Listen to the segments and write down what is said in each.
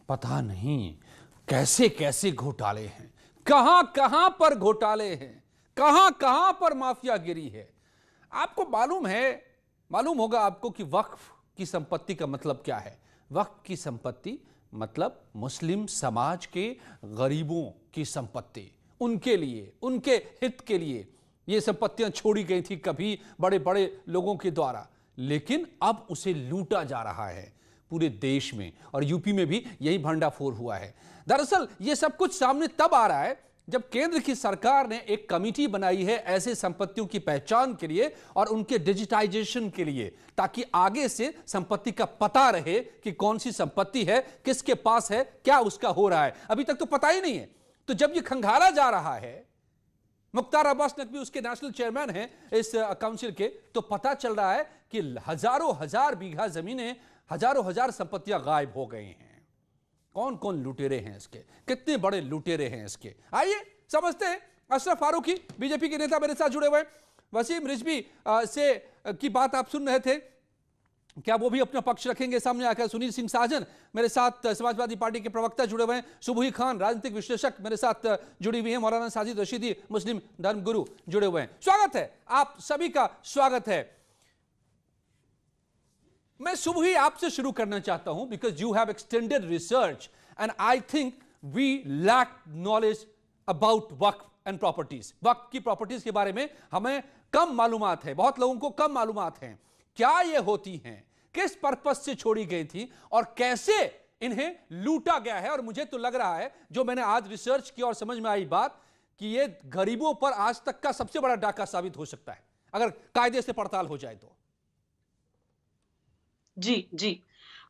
पता नहीं कैसे कैसे घोटाले हैं, कहां कहां पर घोटाले हैं, कहां कहां पर माफियागिरी है। आपको मालूम होगा आपको कि वक्फ की संपत्ति का मतलब क्या है। वक्फ की संपत्ति मतलब मुस्लिम समाज के गरीबों की संपत्ति, उनके लिए, उनके हित के लिए ये संपत्तियां छोड़ी गई थी कभी बड़े बड़े लोगों के द्वारा, लेकिन अब उसे लूटा जा रहा है पूरे देश में, और यूपी में भी यही भंडाफोड़ हुआ है। दरअसल ये सब कुछ सामने तब आ रहा है जब केंद्र की सरकार ने एक कमेटी बनाई है ऐसे संपत्तियों की पहचान के लिए और उनके डिजिटाइजेशन के लिए, ताकि आगे से संपत्ति का पता रहे कि कौन सी संपत्ति है, किसके पास है, क्या उसका हो रहा है। अभी तक तो पता ही नहीं है। तो जब ये खंगाला जा रहा है, मुख्तार अब्बास नकवी उसके नेशनल चेयरमैन हैं इस काउंसिल के, तो पता चल रहा है कि हजारों हजार बीघा जमीनें, हजारों हजार संपत्तियां गायब हो गई हैं। कौन कौन लुटेरे हैं इसके, कितने बड़े लुटेरे हैं इसके, आइए समझते हैं। अशरफ फारूकी बीजेपी के नेता मेरे साथ जुड़े हुए हैं। वसीम रिजवी से की बात आप सुन रहे थे, क्या वो भी अपना पक्ष रखेंगे सामने आकर? सुनील सिंह साजन मेरे साथ समाजवादी पार्टी के प्रवक्ता जुड़े हुए हैं। सुबही खान राजनीतिक विश्लेषक मेरे साथ जुड़ी हुई हैं। मौलाना साजिद रशीदी मुस्लिम धर्मगुरु जुड़े हुए हैं। स्वागत है, आप सभी का स्वागत है। मैं सुबह ही आपसे शुरू करना चाहता हूं because you have extended research and I think we lack knowledge about वक्फ एंड प्रॉपर्टीज। वक्फ की प्रॉपर्टीज के बारे में हमें कम मालूमात है, बहुत लोगों को कम मालूमात हैं। क्या ये होती हैं, किस पर्पस से छोड़ी गई थी और कैसे इन्हें लूटा गया है। और मुझे तो लग रहा है, जो मैंने आज रिसर्च की और समझ में आई बात, कि ये गरीबों पर आज तक का सबसे बड़ा डाका साबित हो सकता है अगर कायदे से पड़ताल हो जाए तो। जी जी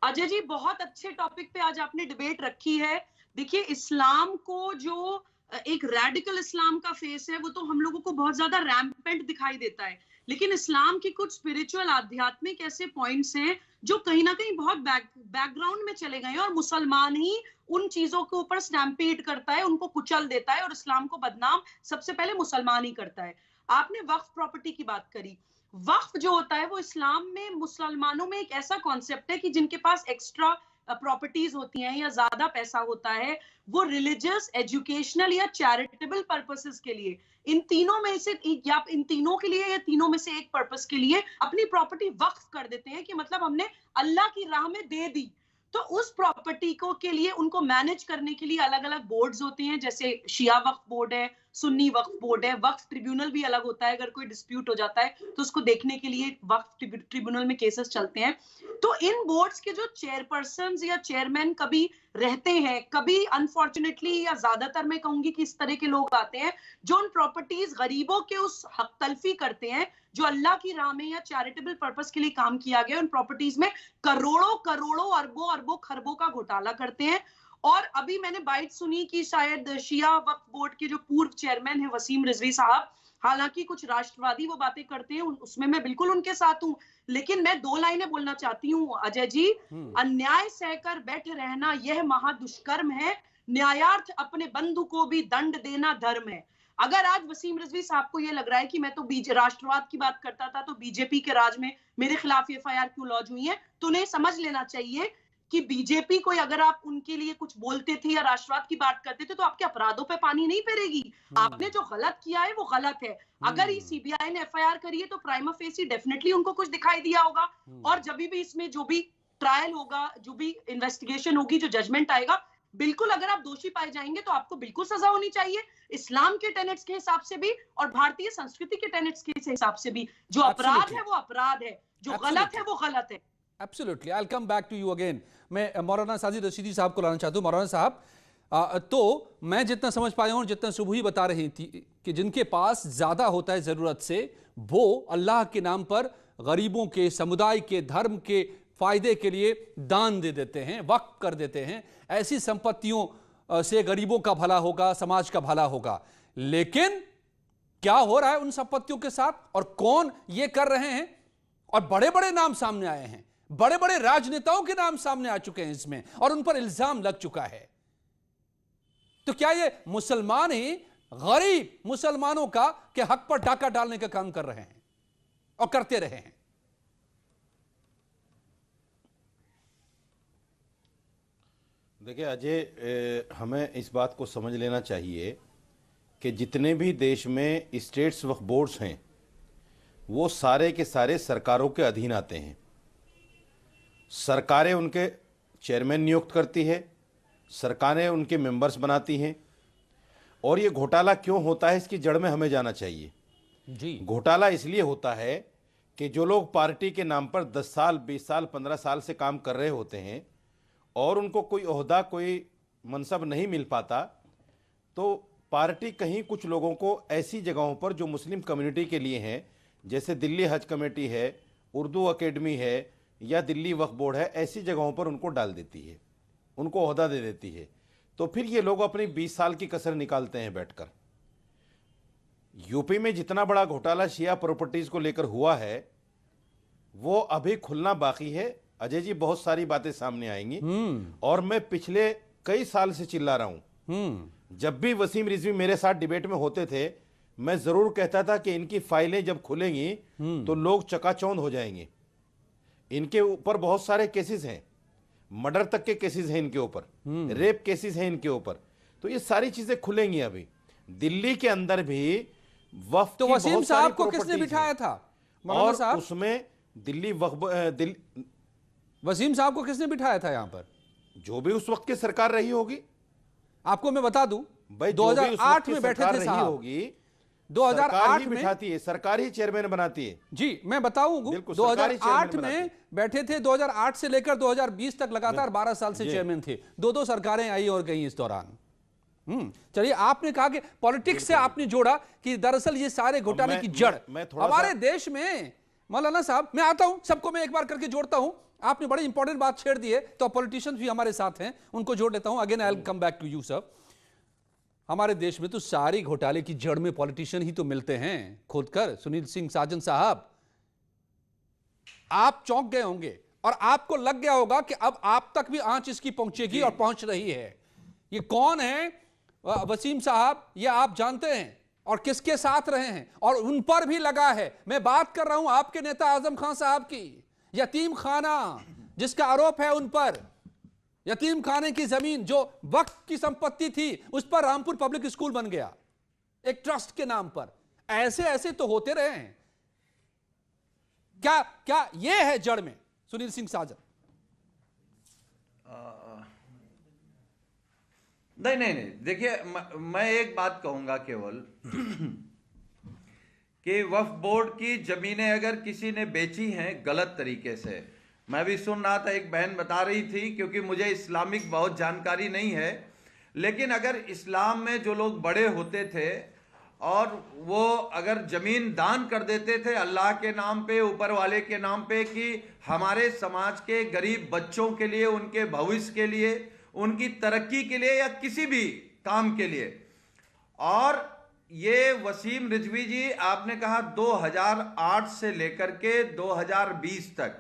अजय जी, बहुत अच्छे टॉपिक पे आज आपने डिबेट रखी है। देखिए, इस्लाम को जो एक रेडिकल इस्लाम का फेस है, वो तो हम लोगों को बहुत ज्यादा रैम्पेंट दिखाई देता है, लेकिन इस्लाम की कुछ स्पिरिचुअल आध्यात्मिक ऐसे पॉइंट्स हैं जो कहीं ना कहीं बहुत बैकग्राउंड में चले गए हैं, और मुसलमान ही उन चीजों के ऊपर स्टैम्पेड करता है, उनको कुचल देता है, और इस्लाम को बदनाम सबसे पहले मुसलमान ही करता है। आपने वक्फ प्रॉपर्टी की बात करी। वक्फ जो होता है वो इस्लाम में, मुसलमानों में एक ऐसा कॉन्सेप्ट है कि जिनके पास एक्स्ट्रा प्रॉपर्टीज होती हैं या ज्यादा पैसा होता है, वो रिलीजियस, एजुकेशनल या चैरिटेबल पर्पसेस के लिए, इन तीनों में से या इन तीनों के लिए या तीनों में से एक पर्पस के लिए अपनी प्रॉपर्टी वक्फ कर देते हैं, कि मतलब हमने अल्लाह की राह में दे दी। तो उस प्रॉपर्टी को के लिए उनको मैनेज करने के लिए अलग अलग बोर्ड्स होते हैं, जैसे शिया वक्फ बोर्ड है, सुन्नी वक्फ बोर्ड है, वक्फ ट्रिब्यूनल भी अलग होता है। अगर कोई डिस्प्यूट हो जाता है तो उसको देखने के लिए वक्फ ट्रिब्यूनल में केसेस चलते हैं। तो इन बोर्ड्स के जो चेयरपर्सन या चेयरमैन कभी रहते हैं, कभी अनफॉर्चुनेटली या ज्यादातर मैं कहूंगी कि इस तरह के लोग आते हैं जो उन प्रॉपर्टीज गरीबों के उस हक तलफी करते हैं जो अल्लाह की राह में या चैरिटेबल पर्पस के लिए काम किया गया, उन प्रॉपर्टीज में करोड़ों करोड़ों अरबों अरबों खरबों का घोटाला करते हैं। और अभी मैंने बाइट सुनी कि शायद शिया वक्फ बोर्ड के जो पूर्व चेयरमैन है वसीम रिजवी साहब, हालांकि कुछ राष्ट्रवादी वो बातें करते हैं, उसमें मैं बिल्कुल उनके साथ हूं, लेकिन मैं दो लाइनें बोलना चाहती हूँ अजय जी। अन्याय सहकर बैठे रहना यह महादुष्कर्म है, न्यायार्थ अपने बंधु को भी दंड देना धर्म है। अगर आज वसीम रिजवी साहब को यह लग रहा है कि मैं तो राष्ट्रवाद की बात करता था, तो बीजेपी के राज में मेरे खिलाफ एफआईआर क्यों लॉन्च हुई है, तो उन्हें समझ लेना चाहिए कि बीजेपी को अगर आप उनके लिए कुछ बोलते थे या राष्ट्रवाद की बात करते थे तो आपके अपराधों पे पानी नहीं फेरेगी। आपने जो गलत किया है वो गलत है। अगर ये सीबीआई ने एफआईआर करी है तो प्राइमा फेसी डेफिनेटली उनको कुछ दिखाई दिया होगा, और जब भी इसमें जो भी ट्रायल होगा, जो भी इन्वेस्टिगेशन होगी, जो जजमेंट आएगा, बिल्कुल अगर आप दोषी पाए जाएंगे तो आपको बिल्कुल सजा होनी चाहिए, इस्लाम के टेनेट्स के हिसाब से भी और भारतीय संस्कृति के टेनेट्स के हिसाब से भी। जो अपराध है वो अपराध है, जो गलत है वो गलत है। Absolutely. I'll come back to you again. मैं मौलाना साजिद रशीदी साहब को लाना चाहता हूँ। मौलाना साहब, तो मैं जितना समझ पाया हूँ, जितना सुबह ही बता रही थी कि जिनके पास ज़्यादा होता है ज़रूरत से, वो अल्लाह के नाम पर गरीबों के, समुदाय के, धर्म के फ़ायदे के लिए दान दे देते हैं, वक्फ कर देते हैं। ऐसी संपत्तियों से गरीबों का भला होगा, समाज का भला होगा। लेकिन क्या हो रहा है उन संपत्तियों के साथ और कौन ये कर रहे हैं? और बड़े बड़े नाम सामने आए हैं, बड़े बड़े राजनेताओं के नाम सामने आ चुके हैं इसमें, और उन पर इल्जाम लग चुका है। तो क्या ये मुसलमान ही गरीब मुसलमानों का के हक पर डाका डालने का काम कर रहे हैं और करते रहे हैं? देखिए अजय, हमें इस बात को समझ लेना चाहिए कि जितने भी देश में स्टेट्स वक्फ बोर्ड्स हैं वो सारे के सारे सरकारों के अधीन आते हैं। सरकारें उनके चेयरमैन नियुक्त करती है, सरकारें उनके मेंबर्स बनाती हैं। और ये घोटाला क्यों होता है इसकी जड़ में हमें जाना चाहिए। जी, घोटाला इसलिए होता है कि जो लोग पार्टी के नाम पर 10 साल 20 साल 15 साल से काम कर रहे होते हैं और उनको कोई ओहदा कोई मनसब नहीं मिल पाता, तो पार्टी कहीं कुछ लोगों को ऐसी जगहों पर जो मुस्लिम कम्युनिटी के लिए हैं, जैसे दिल्ली हज कमेटी है, उर्दू एकेडमी है या दिल्ली वक्फ बोर्ड है, ऐसी जगहों पर उनको डाल देती है, उनको ओहदा दे देती है। तो फिर ये लोग अपनी 20 साल की कसर निकालते हैं बैठकर। यूपी में जितना बड़ा घोटाला शिया प्रॉपर्टीज को लेकर हुआ है वो अभी खुलना बाकी है। अजय जी, बहुत सारी बातें सामने आएंगी और मैं पिछले कई साल से चिल्ला रहा हूं। जब भी वसीम रिजवी मेरे साथ डिबेट में होते थे, मैं जरूर कहता था कि इनकी फाइलें जब खुलेंगी तो लोग चकाचौंध हो जाएंगे। इनके ऊपर बहुत सारे केसेस हैं, मर्डर तक के केसेस हैं इनके ऊपर, रेप केसेस हैं इनके ऊपर। तो ये सारी चीजें खुलेंगी। अभी दिल्ली के अंदर भी वक्फ तो की वसीम बहुत साहब सारी को किसने प्रॉपर्टीज बिठाया हैं। था मौलाना और साहब? उसमें दिल्ली वसीम साहब को किसने बिठाया था यहां पर? जो भी उस वक्त की सरकार रही होगी। आपको मैं बता दूं, भाई, जो भी उस वक्त 2008 की में बैठे सरकार थे रही साहब। होगी, 2008 ही में बिठाती है, सरकार ही चेयरमैन बनाती है। जी, मैं बताऊं, बिल्कुल, सरकारी 2008 चेयरमैन में बनाते बैठे थे, 2008 से लेकर 2020 तक लगातार 12 साल से चेयरमैन थे। दो सरकारें आई और गई इस दौरान। चलिए, आपने कहा कि पॉलिटिक्स से आपने जोड़ा कि दरअसल ये सारे घोटाले की जड़ मैं थोड़ा हमारे देश में। मौलाना साहब, मैं आता हूं, सबको मैं एक बार करके जोड़ता हूं। आपने बड़ी इंपॉर्टेंट बात छेड़ दी है, तो पॉलिटिशियंस भी हमारे साथ हैं, उनको जोड़ लेता हूं। Again I will come back to you sir. हमारे देश में तो सारी घोटाले की जड़ में पॉलिटिशियन ही तो मिलते हैं खोदकर। सुनील सिंह साजन साहब, आप चौंक गए होंगे और आपको लग गया होगा कि अब आप तक भी आंच इसकी पहुंचेगी और पहुंच रही है। ये कौन है वसीम साहब, ये आप जानते हैं और किसके साथ रहे हैं, और उन पर भी लगा है। मैं बात कर रहा हूं आपके नेता आजम खान साहब की। यतीम खाना जिसका आरोप है उन पर, यतीम खाने की जमीन जो वक्त की संपत्ति थी, उस पर रामपुर पब्लिक स्कूल बन गया एक ट्रस्ट के नाम पर। ऐसे ऐसे तो होते रहे हैं। क्या क्या ये है जड़ में सुनील सिंह साजन? नहीं, देखिए, मैं एक बात कहूंगा केवल कि वक्फ बोर्ड की जमीनें अगर किसी ने बेची हैं गलत तरीके से, मैं भी सुन रहा था, एक बहन बता रही थी, क्योंकि मुझे इस्लामिक बहुत जानकारी नहीं है, लेकिन अगर इस्लाम में जो लोग बड़े होते थे और वो अगर जमीन दान कर देते थे अल्लाह के नाम पे, ऊपर वाले के नाम पे, कि हमारे समाज के गरीब बच्चों के लिए, उनके भविष्य के लिए, उनकी तरक्की के लिए या किसी भी काम के लिए। और ये वसीम रिजवी जी, आपने कहा 2008 से लेकर के 2020 तक,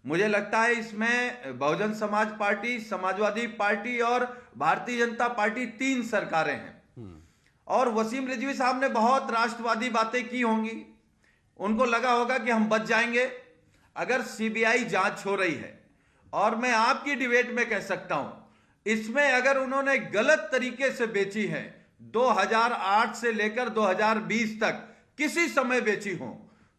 मुझे लगता है इसमें बहुजन समाज पार्टी, समाजवादी पार्टी और भारतीय जनता पार्टी 3 सरकारें हैं। और वसीम रिजवी साहब ने बहुत राष्ट्रवादी बातें की होंगी। उनको लगा होगा कि हम बच जाएंगे अगर सीबीआई जांच हो रही है। और मैं आपकी डिबेट में कह सकता हूं, इसमें अगर उन्होंने गलत तरीके से बेची है, 2008 से लेकर 2020 तक किसी समय बेची हो,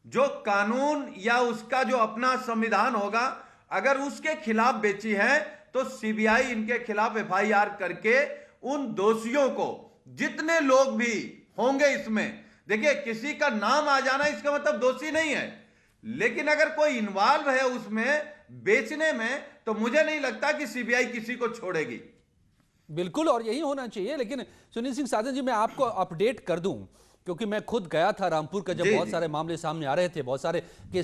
जो कानून या उसका जो अपना संविधान होगा, अगर उसके खिलाफ बेची है, तो सीबीआई इनके खिलाफ एफआईआर करके उन दोषियों को, जितने लोग भी होंगे इसमें, देखिए किसी का नाम आ जाना इसका मतलब दोषी नहीं है, लेकिन अगर कोई इन्वॉल्व है उसमें बेचने में, तो मुझे नहीं लगता कि सीबीआई किसी को छोड़ेगी। बिल्कुल, और यही होना चाहिए। लेकिन सुनील सिंह साजन जी, मैं आपको अपडेट कर दूं, क्योंकि मैं खुद गया था रामपुर का, जब बहुत सारे मामले सामने आ रहे थे, बहुत सारे केस